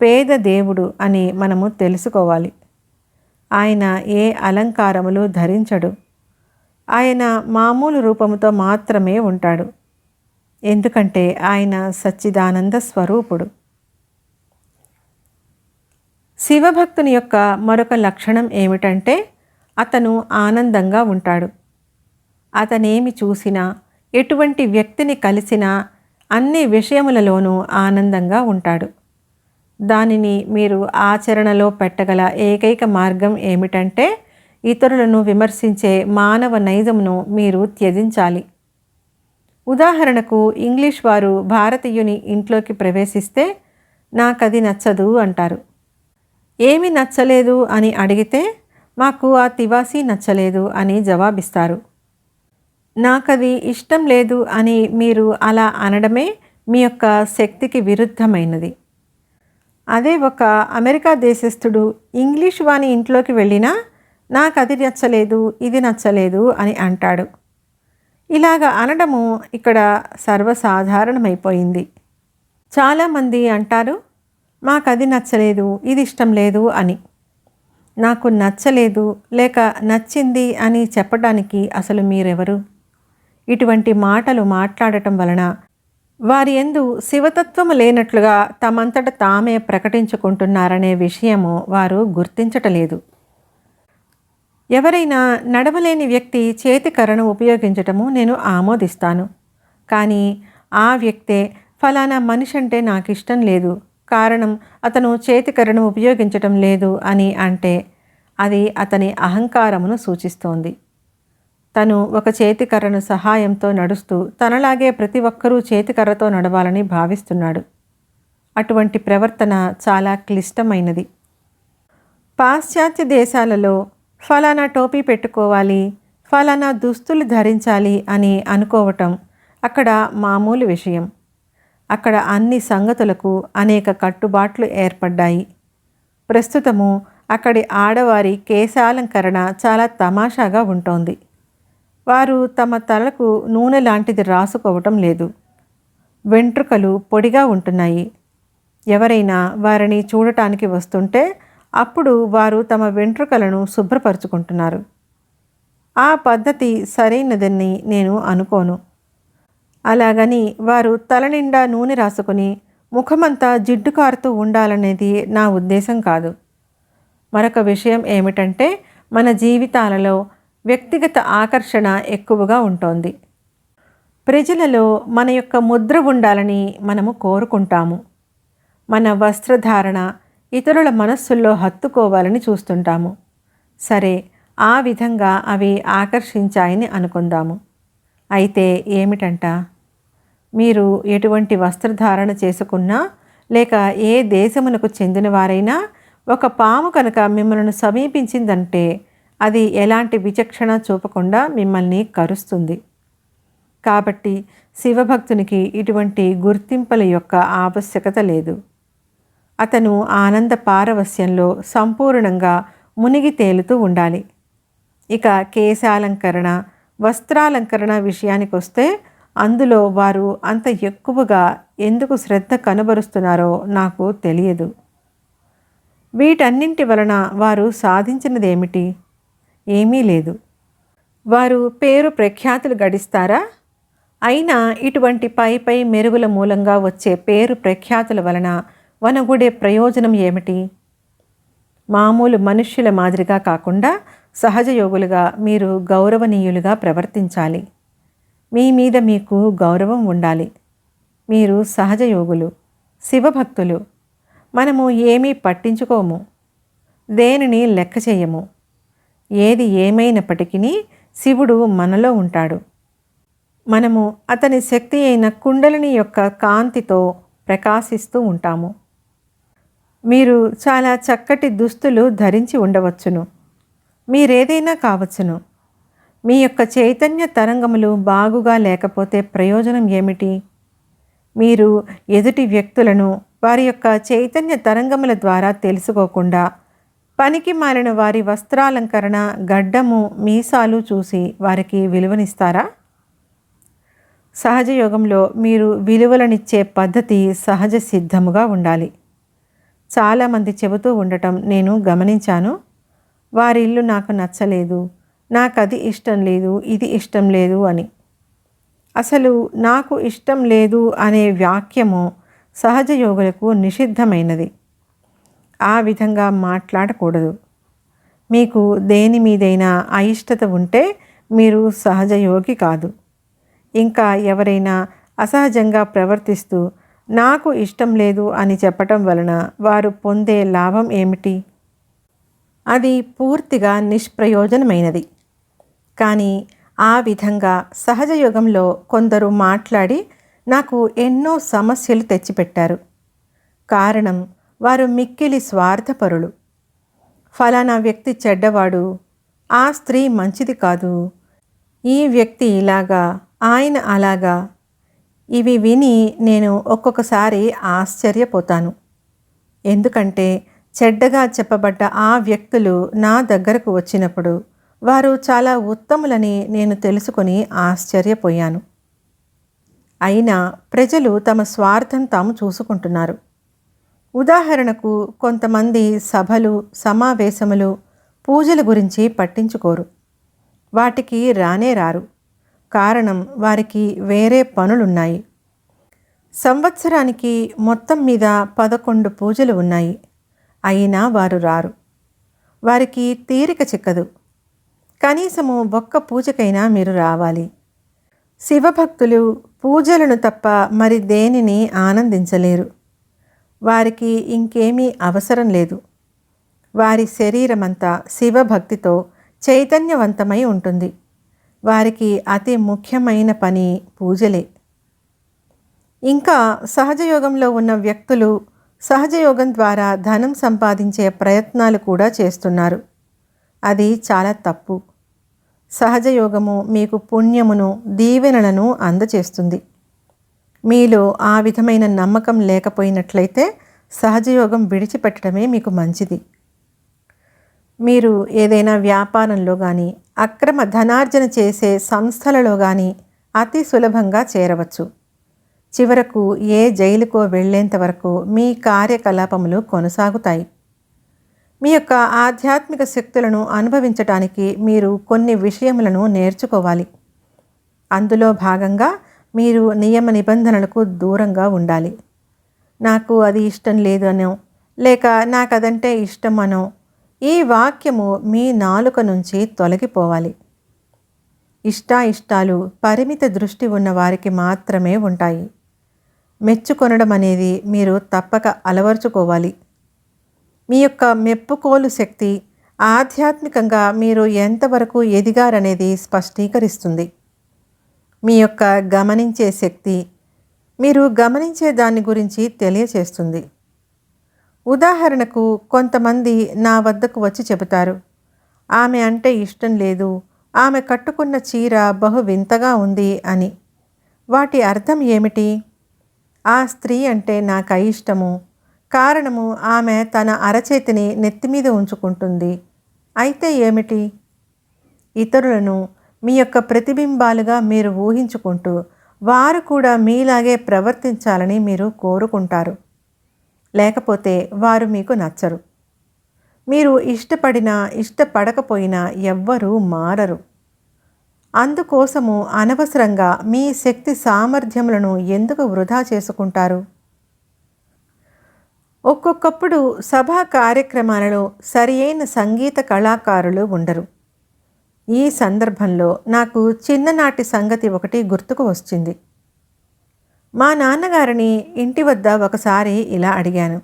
పేద దేవుడు అని మనము తెలుసుకోవాలి. ఆయన ఏ అలంకారములు ధరించడు. ఆయన మామూలు రూపముతో మాత్రమే ఉంటాడు. ఎందుకంటే ఆయన సచ్చిదానంద స్వరూపుడు. శివభక్తుని యొక్క మరొక లక్షణం ఏమిటంటే అతను ఆనందంగా ఉంటాడు. అతనేమి చూసినా, ఎటువంటి వ్యక్తిని కలిసినా అన్ని విషయములలోనూ ఆనందంగా ఉంటాడు. దానిని మీరు ఆచరణలో పెట్టగల ఏకైక మార్గం ఏమిటంటే ఇతరులను విమర్శించే మానవ నైజమును మీరు త్యజించాలి. ఉదాహరణకు ఇంగ్లీష్ వారు భారతీయుని ఇంట్లోకి ప్రవేశిస్తే నాకది నచ్చదు అంటారు. ఏమి నచ్చలేదు అని అడిగితే మాకు ఆ తివాసీ నచ్చలేదు అని జవాబిస్తారు. నాకది ఇష్టం లేదు అని మీరు అలా అనడమే మీ యొక్క శక్తికి విరుద్ధమైనది. అదే ఒక అమెరికా దేశస్థుడు ఇంగ్లీష్ వాని ఇంట్లోకి వెళ్ళినా నాకది నచ్చలేదు, ఇది నచ్చలేదు అని అంటాడు. ఇలాగ అనడము ఇక్కడ సర్వసాధారణమైపోయింది. చాలామంది అంటారు, మాకది నచ్చలేదు, ఇది ఇష్టం లేదు అని. నాకు నచ్చలేదు లేక నచ్చింది అని చెప్పడానికి అసలు మీరెవరు? ఇటువంటి మాటలు మాట్లాడటం వలన వారి యందు శివతత్వము లేనట్లుగా తమంతట తామే ప్రకటించుకుంటున్నారనే విషయము వారు గుర్తించటలేదు. ఎవరైనా నడవలేని వ్యక్తి చేతికర్రను ఉపయోగించటము నేను ఆమోదిస్తాను. కానీ ఆ వ్యక్తే ఫలానా మనిషి అంటే నాకు ఇష్టం లేదు, కారణం అతను చేతికర్రను ఉపయోగించటం లేదు అని అంటే అది అతని అహంకారమును సూచిస్తోంది. తను ఒక చేతికర్రను సహాయంతో నడుస్తూ తనలాగే ప్రతి ఒక్కరూ చేతికర్రతో నడవాలని భావిస్తున్నాడు. అటువంటి ప్రవర్తన చాలా క్లిష్టమైనది. పాశ్చాత్య దేశాలలో ఫలానా టోపీ పెట్టుకోవాలి, ఫలానా దుస్తులు ధరించాలి అని అనుకోవటం అక్కడ మామూలు విషయం. అక్కడ అన్ని సంగతులకు అనేక కట్టుబాట్లు ఏర్పడ్డాయి. ప్రస్తుతము అక్కడి ఆడవారి కేశాలంకరణ చాలా తమాషాగా ఉంటోంది. వారు తమ తలకు నూనె లాంటిది రాసుకోవటం లేదు. వెంట్రుకలు పొడిగా ఉంటున్నాయి. ఎవరైనా వారిని చూడటానికి వస్తుంటే అప్పుడు వారు తమ వెంట్రుకలను శుభ్రపరుచుకుంటున్నారు. ఆ పద్ధతి సరైనదని నేను అనుకోను. అలాగని వారు తల నిండా నూనె రాసుకొని ముఖమంతా జిడ్డు కారుతూ ఉండాలనేది నా ఉద్దేశం కాదు. మరొక విషయం ఏమిటంటే మన జీవితాలలో వ్యక్తిగత ఆకర్షణ ఎక్కువగా ఉంటోంది. ప్రజలలో మన యొక్క ముద్ర ఉండాలని మనము కోరుకుంటాము. మన వస్త్రధారణ ఇతరుల మనస్సుల్లో హత్తుకోవాలని చూస్తుంటాము. సరే, ఆ విధంగా అవి ఆకర్షించాయని అనుకుందాము. అయితే ఏమిటంట, మీరు ఎటువంటి వస్త్రధారణ చేసుకున్నా లేక ఏ దేశమునకు చెందినవారైనా ఒక పాము కనుక మిమ్మల్ని సమీపించిందంటే అది ఎలాంటి విచక్షణ చూపకుండా మిమ్మల్ని కరుస్తుంది. కాబట్టి శివభక్తునికి ఇటువంటి గుర్తింపుల యొక్క ఆవశ్యకత లేదు. అతను ఆనంద పారవస్యంలో సంపూర్ణంగా మునిగి తేలుతూ ఉండాలి. ఇక కేశాలంకరణ, వస్త్రాలంకరణ విషయానికి వస్తే అందులో వారు అంత ఎక్కువగా ఎందుకు శ్రద్ధ కనబరుస్తున్నారో నాకు తెలియదు. వీటన్నింటి వలన వారు సాధించినదేమిటి? ఏమీ లేదు. వారు పేరు ప్రఖ్యాతులు గడిస్తారా? అయినా ఇటువంటి పై మెరుగుల మూలంగా వచ్చే పేరు ప్రఖ్యాతుల వలన వనగూడే ప్రయోజనం ఏమిటి? మామూలు మనుష్యుల మాదిరిగా కాకుండా సహజయోగులుగా మీరు గౌరవనీయులుగా ప్రవర్తించాలి. మీ మీద మీకు గౌరవం ఉండాలి. మీరు సహజయోగులు, శివభక్తులు. మనము ఏమీ పట్టించుకోము, దేనిని లెక్క చేయము. ఏది ఏమైనప్పటికీ శివుడు మనలో ఉంటాడు. మనము అతని శక్తి అయిన కుండలిని యొక్క కాంతితో ప్రకాశిస్తూ ఉంటాము. మీరు చాలా చక్కటి దుస్తులు ధరించి ఉండవచ్చును, మీరేదైనా కావచ్చును. మీ యొక్క చైతన్య తరంగములు బాగుగా లేకపోతే ప్రయోజనం ఏమిటి? మీరు ఎదుటి వ్యక్తులను వారి యొక్క చైతన్య తరంగముల ద్వారా తెలుసుకోకుండా పనికి మాలిన వారి వస్త్రాలంకరణ, గడ్డము, మీసాలు చూసి వారికి విలువనిస్తారా? సహజయోగంలో మీరు విలువలనిచ్చే పద్ధతి సహజ సిద్ధముగా ఉండాలి. చాలామంది చెబుతూ ఉండటం నేను గమనించాను. వారి ఇల్లు నాకు నచ్చలేదు, నాకు అది ఇష్టం లేదు, ఇది ఇష్టం లేదు అని. అసలు నాకు ఇష్టం లేదు అనే వాక్యము సహజయోగులకు నిషిద్ధమైనది. ఆ విధంగా మాట్లాడకూడదు. మీకు దేని మీదైనా అయిష్టత ఉంటే మీరు సహజయోగి కాదు. ఇంకా ఎవరైనా అసహజంగా ప్రవర్తిస్తూ నాకు ఇష్టం లేదు అని చెప్పటం వలన వారు పొందే లాభం ఏమిటి? అది పూర్తిగా నిష్ప్రయోజనమైనది. కానీ ఆ విధంగా సహజయోగంలో కొందరు మాట్లాడి నాకు ఎన్నో సమస్యలు తెచ్చిపెట్టారు. కారణం, వారు మిక్కిలి స్వార్థపరులు. ఫలానా వ్యక్తి చెడ్డవాడు, ఆ స్త్రీ మంచిది కాదు, ఈ వ్యక్తి ఇలాగా, ఆయన అలాగా. ఇవి విని నేను ఒక్కొక్కసారి ఆశ్చర్యపోతాను. ఎందుకంటే చెడ్డగా చెప్పబడ్డ ఆ వ్యక్తులు నా దగ్గరకు వచ్చినప్పుడు వారు చాలా ఉత్తములని నేను తెలుసుకొని ఆశ్చర్యపోయాను. అయినా ప్రజలు తమ స్వార్థం తాము చూసుకుంటున్నారు. ఉదాహరణకు, కొంతమంది సభలు, సమావేశములు, పూజల గురించి పట్టించుకోరు. వాటికి రానే రారు. కారణం, వారికి వేరే పనులున్నాయి. సంవత్సరానికి మొత్తం మీద 11 పూజలు ఉన్నాయి. అయినా వారు రారు. వారికి తీరిక చిక్కదు. కనీసము ఒక్క పూజకైనా మీరు రావాలి. శివభక్తులు పూజలను తప్ప మరి దేనిని ఆనందించలేరు. వారికి ఇంకేమీ అవసరం లేదు. వారి శరీరమంతా శివభక్తితో చైతన్యవంతమై ఉంటుంది. వారికి అతి ముఖ్యమైన పని పూజలే. ఇంకా సహజయోగంలో ఉన్న వ్యక్తులు సహజయోగం ద్వారా ధనం సంపాదించే ప్రయత్నాలు కూడా చేస్తున్నారు. అది చాలా తప్పు. సహజయోగము మీకు పుణ్యమును, దీవెనలను అందచేస్తుంది. మీలో ఆ విధమైన నమ్మకం లేకపోయినట్లయితే సహజయోగం విడిచిపెట్టడమే మీకు మంచిది. మీరు ఏదైనా వ్యాపారంలో కానీ, అక్రమ ధనార్జన చేసే సంస్థలలో కానీ అతి సులభంగా చేరవచ్చు. చివరకు ఏ జైలుకో వెళ్ళేంత వరకు మీ కార్యకలాపములు కొనసాగుతాయి. మీ యొక్క ఆధ్యాత్మిక శక్తులను అనుభవించటానికి మీరు కొన్ని విషయములను నేర్చుకోవాలి. అందులో భాగంగా మీరు నియమ నిబంధనలకు దూరంగా ఉండాలి. నాకు అది ఇష్టం లేదు అనో, లేక నాకు అదంటే ఇష్టం అనో ఈ వాక్యము మీ నాలుక నుంచి తొలగిపోవాలి. ఇష్టాయిష్టాలు పరిమిత దృష్టి ఉన్న వారికి మాత్రమే ఉంటాయి. మెచ్చుకొనడం అనేది మీరు తప్పక అలవర్చుకోవాలి. మీ యొక్క మెప్పుకోలు శక్తి ఆధ్యాత్మికంగా మీరు ఎంతవరకు ఎదిగారనేది స్పష్టీకరిస్తుంది. మీ యొక్క గమనించే శక్తి మీరు గమనించే దాని గురించి తెలియచేస్తుంది. ఉదాహరణకు కొంతమంది నా వద్దకు వచ్చి చెబుతారు, ఆమె అంటే ఇష్టం లేదు, ఆమె కట్టుకున్న చీర బహు వింతగా ఉంది అని. వాటి అర్థం ఏమిటి? ఆ స్త్రీ అంటే నాకు అయిష్టము. కారణము ఆమె తన అరచేతిని నెత్తిమీద ఉంచుకుంటుంది. అయితే ఏమిటి? ఇతరులను మీ యొక్క ప్రతిబింబాలుగా మీరు ఊహించుకుంటూ వారు కూడా మీలాగే ప్రవర్తించాలని మీరు కోరుకుంటారు. లేకపోతే వారు మీకు నచ్చరు. మీరు ఇష్టపడినా ఇష్టపడకపోయినా ఎవ్వరూ మారరు. అందుకోసము అనవసరంగా మీ శక్తి సామర్థ్యములను ఎందుకు వృధా చేసుకుంటారు? ఒక్కొక్కప్పుడు సభా కార్యక్రమాలలో సరి అయిన సంగీత కళాకారులు ఉండరు. ఈ సందర్భంలో నాకు చిన్ననాటి సంగతి ఒకటి గుర్తుకు వచ్చింది. మా నాన్నగారిని ఇంటి వద్ద ఒకసారి ఇలా అడిగాను,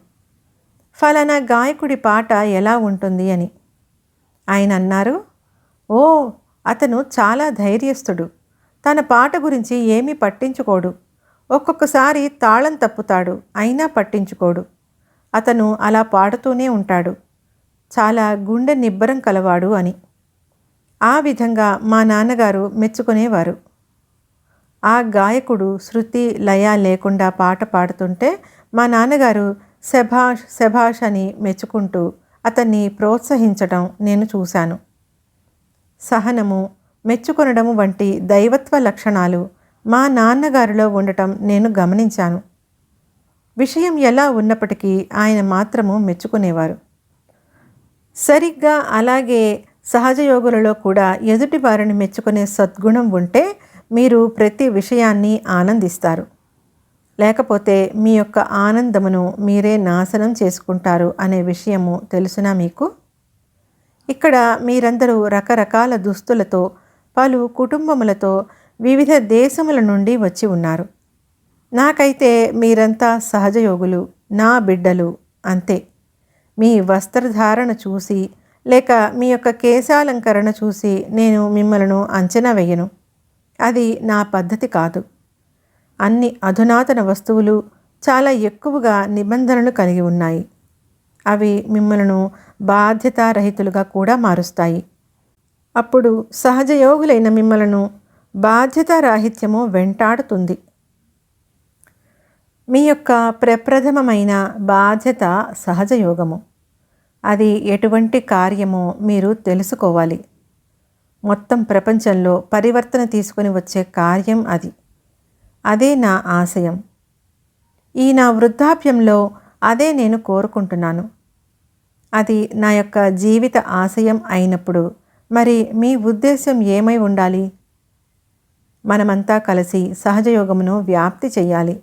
ఫలానా గాయకుడి పాట ఎలా ఉంటుంది అని. ఆయన అన్నారు, ఓ, అతను చాలా ధైర్యస్తుడు. తన పాట గురించి ఏమీ పట్టించుకోడు. ఒక్కొక్కసారి తాళం తప్పుతాడు, అయినా పట్టించుకోడు. అతను అలా పాడుతూనే ఉంటాడు. చాలా గుండె నిబ్బరం కలవాడు అని. ఆ విధంగా మా నాన్నగారు మెచ్చుకునేవారు. ఆ గాయకుడు శృతి లయ లేకుండా పాట పాడుతుంటే మా నాన్నగారు శభాష్ శభాష్ అని మెచ్చుకుంటూ అతన్ని ప్రోత్సహించడం నేను చూశాను. సహనము, మెచ్చుకొనడము వంటి దైవత్వ లక్షణాలు మా నాన్నగారిలో ఉండటం నేను గమనించాను. విషయం ఎలా ఉన్నప్పటికీ ఆయన మాత్రము మెచ్చుకునేవారు. సరిగ్గా అలాగే సహజయోగులలో కూడా ఎదుటి వారిని మెచ్చుకునే సద్గుణం ఉంటే మీరు ప్రతి విషయాన్ని ఆనందిస్తారు. లేకపోతే మీ యొక్క ఆనందమును మీరే నాశనం చేసుకుంటారు అనే విషయము తెలుసునా మీకు? ఇక్కడ మీరందరూ రకరకాల దుస్తులతో, పలు కుటుంబములతో, వివిధ దేశముల నుండి వచ్చి ఉన్నారు. నాకైతే మీరంతా సహజయోగులు, నా బిడ్డలు అంతే. మీ వస్త్రధారణ చూసి లేక మీ యొక్క కేశాలంకరణ చూసి నేను మిమ్మలను అంచనా వేయను. అది నా పద్ధతి కాదు. అన్ని అధునాతన వస్తువులు చాలా ఎక్కువగా నిబంధనలు కలిగి ఉన్నాయి. అవి మిమ్మలను బాధ్యతారహితులుగా కూడా మారుస్తాయి. అప్పుడు సహజయోగులైన మిమ్మలను బాధ్యతారాహిత్యము వెంటాడుతుంది. మీ యొక్క ప్రప్రథమమైన బాధ్యత సహజయోగము. అది ఎటువంటి కార్యమో మీరు తెలుసుకోవాలి. మొత్తం ప్రపంచంలో పరివర్తన తీసుకొని వచ్చే కార్యం అది. అదే నా ఆశయం. ఈ నా వృద్ధాప్యంలో అదే నేను కోరుకుంటున్నాను. అది నా యొక్క జీవిత ఆశయం అయినప్పుడు మరి మీ ఉద్దేశం ఏమై ఉండాలి? మనమంతా కలిసి సహజయోగమును వ్యాప్తి చెయ్యాలి.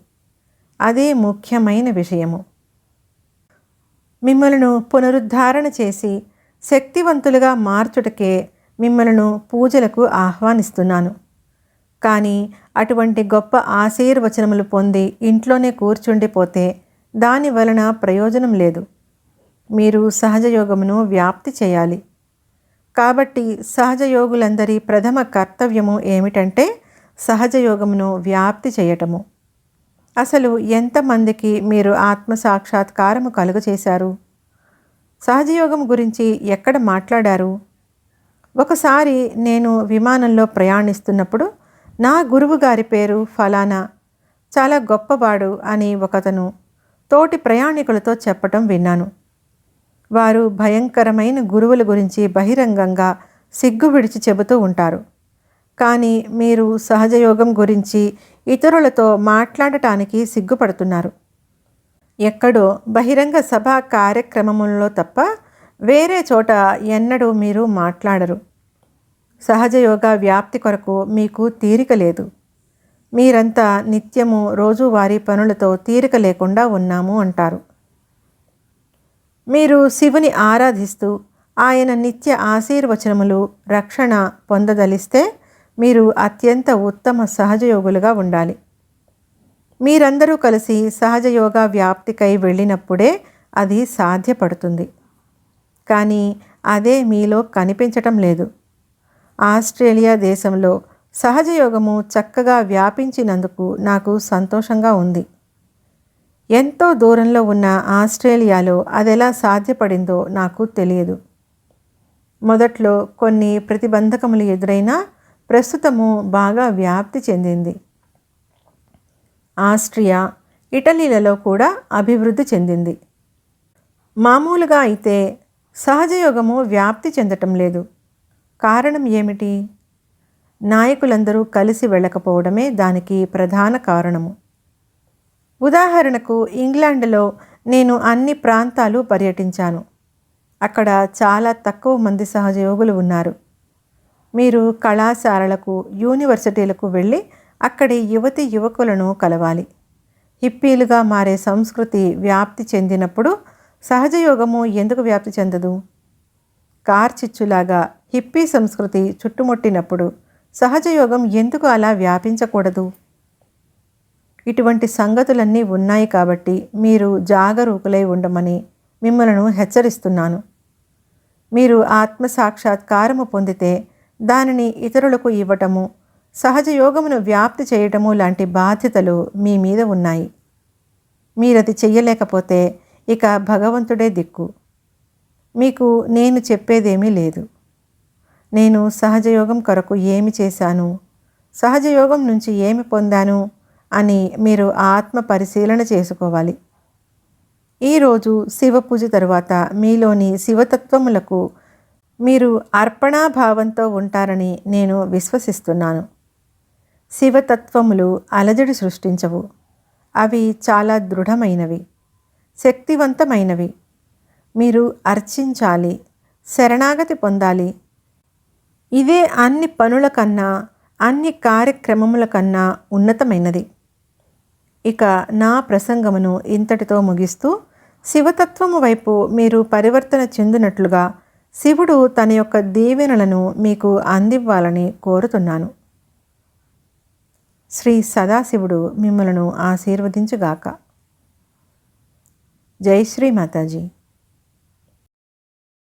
అదే ముఖ్యమైన విషయము. మిమ్మలను పునరుద్ధరణ చేసి శక్తివంతులుగా మార్చుటకే మిమ్మలను పూజలకు ఆహ్వానిస్తున్నాను. కానీ అటువంటి గొప్ప ఆశీర్వచనములు పొంది ఇంట్లోనే కూర్చుండిపోతే దాని వలన ప్రయోజనం లేదు. మీరు సహజయోగమును వ్యాప్తి చేయాలి. కాబట్టి సహజయోగులందరి ప్రథమ కర్తవ్యము ఏమిటంటే సహజయోగమును వ్యాప్తి చేయటము. అసలు ఎంతమందికి మీరు ఆత్మసాక్షాత్కారము కలుగచేశారు? సహజయోగం గురించి ఎక్కడ మాట్లాడారు? ఒకసారి నేను విమానంలో ప్రయాణిస్తున్నప్పుడు నా గురువు గారి పేరు ఫలానా, చాలా గొప్పవాడు అని ఒకతను తోటి ప్రయాణికులతో చెప్పటం విన్నాను. వారు భయంకరమైన గురువుల గురించి బహిరంగంగా సిగ్గు విడిచి చెబుతూ ఉంటారు. కానీ మీరు సహజయోగం గురించి ఇతరులతో మాట్లాడటానికి సిగ్గుపడుతున్నారు. ఎక్కడో బహిరంగ సభా కార్యక్రమములలో తప్ప వేరే చోట ఎన్నడూ మీరు మాట్లాడరు. సహజయోగ వ్యాప్తి కొరకు మీకు తీరిక లేదు. మీరంతా నిత్యము రోజువారీ పనులతో తీరిక లేకుండా ఉన్నాము అంటారు. మీరు శివుని ఆరాధిస్తూ ఆయన నిత్య ఆశీర్వచనములు, రక్షణ పొందదలిస్తే మీరు అత్యంత ఉత్తమ సహజయోగులుగా ఉండాలి. మీరందరూ కలిసి సహజ యోగా వ్యాప్తికై వెళ్ళినప్పుడే అది సాధ్యపడుతుంది. కానీ అదే మీలో కనిపించటం లేదు. ఆస్ట్రేలియా దేశంలో సహజ యోగము చక్కగా వ్యాపించినందుకు నాకు సంతోషంగా ఉంది. ఎంతో దూరంలో ఉన్న ఆస్ట్రేలియాలో అదెలా సాధ్యపడిందో నాకు తెలియదు. మొదట్లో కొన్ని ప్రతిబంధకములు ఎదురైనా ప్రస్తుతము బాగా వ్యాప్తి చెందింది. ఆస్ట్రియా, ఇటలీలలో కూడా అభివృద్ధి చెందింది. మామూలుగా అయితే సహజయోగము వ్యాప్తి చెందటం లేదు. కారణం ఏమిటి? నాయకులందరూ కలిసి వెళ్ళకపోవడమే దానికి ప్రధాన కారణము. ఉదాహరణకు ఇంగ్లాండ్లో నేను అన్ని ప్రాంతాలు పర్యటించాను. అక్కడ చాలా తక్కువ మంది సహజయోగులు ఉన్నారు. మీరు కళాశాలలకు, యూనివర్సిటీలకు వెళ్ళి అక్కడి యువతి యువకులను కలవాలి. హిప్పీలుగా మారే సంస్కృతి వ్యాప్తి చెందినప్పుడు సహజయోగము ఎందుకు వ్యాప్తి చెందదు? కార్చిచ్చులాగా హిప్పీ సంస్కృతి చుట్టుముట్టినప్పుడు సహజయోగం ఎందుకు అలా వ్యాపించకూడదు? ఇటువంటి సంగతులన్నీ ఉన్నాయి కాబట్టి మీరు జాగరూకులై ఉండమని మిమ్మలను హెచ్చరిస్తున్నాను. మీరు ఆత్మసాక్షాత్కారము పొందితే దానిని ఇతరులకు ఇవ్వటము, సహజయోగమును వ్యాప్తి చేయటము లాంటి బాధ్యతలు మీ మీద ఉన్నాయి. మీరది చెయ్యలేకపోతే ఇక భగవంతుడే దిక్కు. మీకు నేను చెప్పేదేమీ లేదు. నేను సహజయోగం కొరకు ఏమి చేశాను, సహజయోగం నుంచి ఏమి పొందాను అని మీరు ఆత్మ పరిశీలన చేసుకోవాలి. ఈరోజు శివ పూజ తరువాత మీలోని శివతత్వములకు మీరు అర్పణాభావంతో ఉంటారని నేను విశ్వసిస్తున్నాను. శివతత్వములు అలజడి సృష్టించవు. అవి చాలా దృఢమైనవి, శక్తివంతమైనవి. మీరు అర్చించాలి, శరణాగతి పొందాలి. ఇదే అన్ని పనుల కన్నా, అన్ని కార్యక్రమముల కన్నా ఉన్నతమైనది. ఇక నా ప్రసంగమును ఇంతటితో ముగిస్తూ, శివతత్వము వైపు మీరు పరివర్తన చెందినట్లుగా శివుడు తన యొక్క దీవెనలను మీకు అందివ్వాలని కోరుతున్నాను. శ్రీ సదాశివుడు మిమ్మలను ఆశీర్వదించుగాక. జై శ్రీ మాతాజీ.